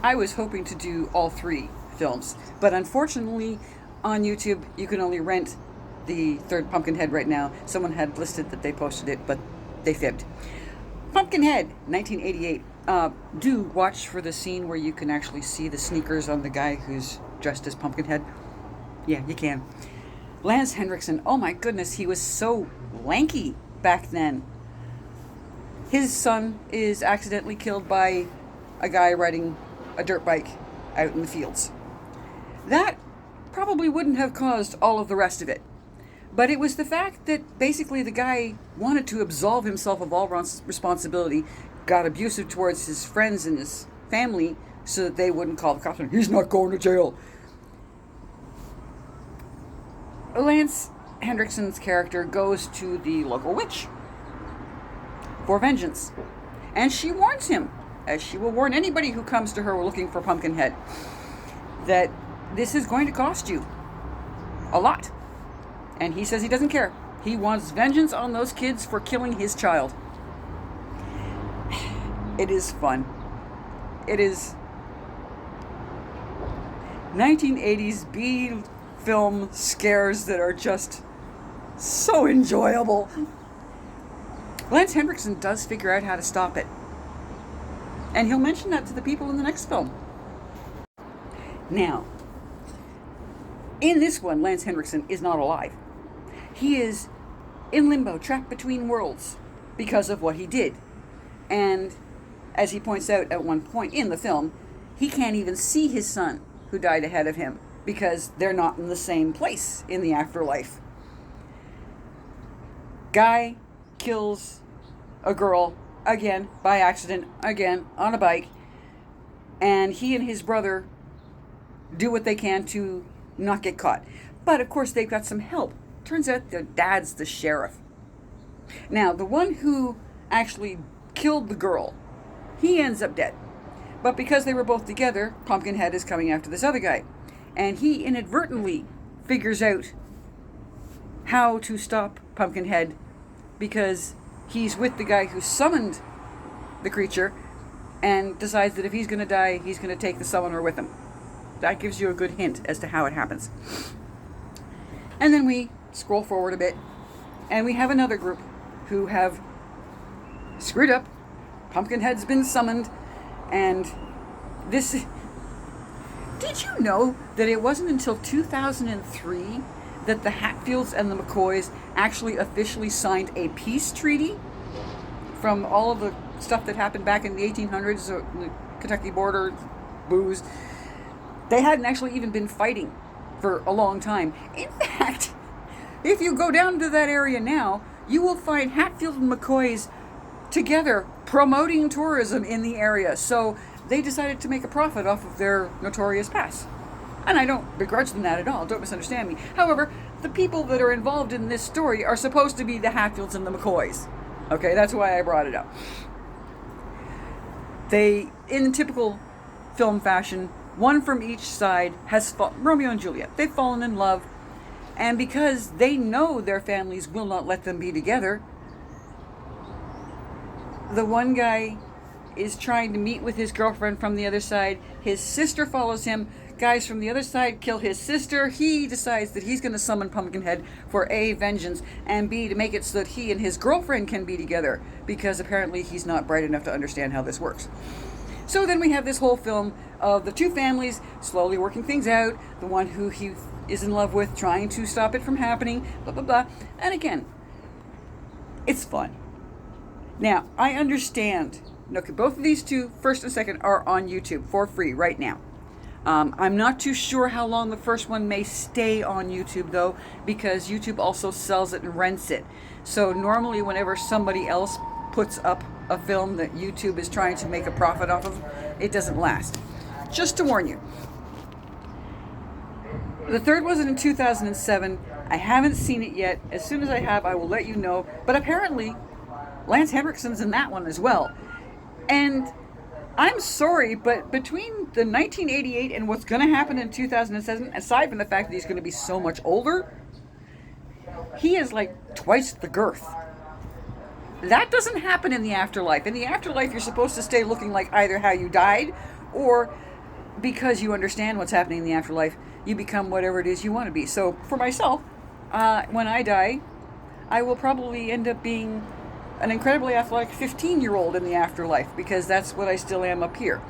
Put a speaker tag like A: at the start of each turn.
A: I was hoping to do all three films, but unfortunately, on YouTube, you can only rent the third Pumpkinhead right now. Someone had listed that they posted it, but they fibbed. Pumpkinhead, 1988. Do watch for the scene where you can actually see the sneakers on the guy who's dressed as Pumpkinhead. Yeah, you can. Lance Henriksen, oh my goodness, he was so lanky back then. His son is accidentally killed by a guy riding a dirt bike out in the fields. That probably wouldn't have caused all of the rest of it. But it was the fact that basically the guy wanted to absolve himself of all responsibility, got abusive towards his friends and his family so that they wouldn't call the cops and he's not going to jail. Lance Henriksen's character goes to the local witch for vengeance. And she warns him, as she will warn anybody who comes to her looking for Pumpkinhead, that this is going to cost you a lot. And he says he doesn't care. He wants vengeance on those kids for killing his child. It is fun. It is 1980s B film scares that are just so enjoyable. Lance Henriksen does figure out how to stop it. And he'll mention that to the people in the next film. Now, in this one, Lance Henriksen is not alive. He is in limbo, trapped between worlds because of what he did. And as he points out at one point in the film, he can't even see his son who died ahead of him because they're not in the same place in the afterlife. Guy kills a girl, again, by accident, again, on a bike, and he and his brother do what they can to not get caught. But of course they've got some help. Turns out their dad's the sheriff. Now, the one who actually killed the girl, he ends up dead. But because they were both together, Pumpkinhead is coming after this other guy. And he inadvertently figures out how to stop Pumpkinhead because he's with the guy who summoned the creature and decides that if he's going to die, he's going to take the summoner with him. That gives you a good hint as to how it happens. And then we scroll forward a bit, and we have another group who have screwed up. Pumpkinhead's been summoned, and this... Did you know that it wasn't until 2003 that the Hatfields and the McCoys actually officially signed a peace treaty from all of the stuff that happened back in the 1800s, the Kentucky border, booze? They hadn't actually even been fighting for a long time. In fact, if you go down to that area now, you will find Hatfield and McCoys together promoting tourism in the area. So they decided to make a profit off of their notorious past. And I don't begrudge them that at all, don't misunderstand me. However, the people that are involved in this story are supposed to be the Hatfields and the McCoys. Okay, that's why I brought it up. They, in typical film fashion, one from each side has Romeo and Juliet. They've fallen in love, and because they know their families will not let them be together, the one guy is trying to meet with his girlfriend from the other side. His sister follows him. Guys from the other side kill his sister. He decides that he's going to summon Pumpkinhead for A, vengeance, and B, to make it so that he and his girlfriend can be together, because apparently he's not bright enough to understand how this works. So then we have this whole film of the two families slowly working things out, the one who he is in love with trying to stop it from happening, blah, blah, blah. And again, it's fun. Now, I understand. Look, both of these two, first and second, are on YouTube for free right now. I'm not too sure how long the first one may stay on YouTube, though, because YouTube also sells it and rents it. So normally whenever somebody else puts up a film that YouTube is trying to make a profit off of, it doesn't last. Just to warn you. The third was in 2007. I haven't seen it yet. As soon as I have, I will let you know. But apparently, Lance Henriksen's in that one as well. And I'm sorry, but between the 1988 and what's going to happen in 2007, aside from the fact that he's going to be so much older, he is like twice the girth. That doesn't happen in the afterlife. In the afterlife, you're supposed to stay looking like either how you died or because you understand what's happening in the afterlife, you become whatever it is you want to be. So for myself, when I die, I will probably end up being an incredibly athletic 15-year-old in the afterlife, because that's what I still am up here.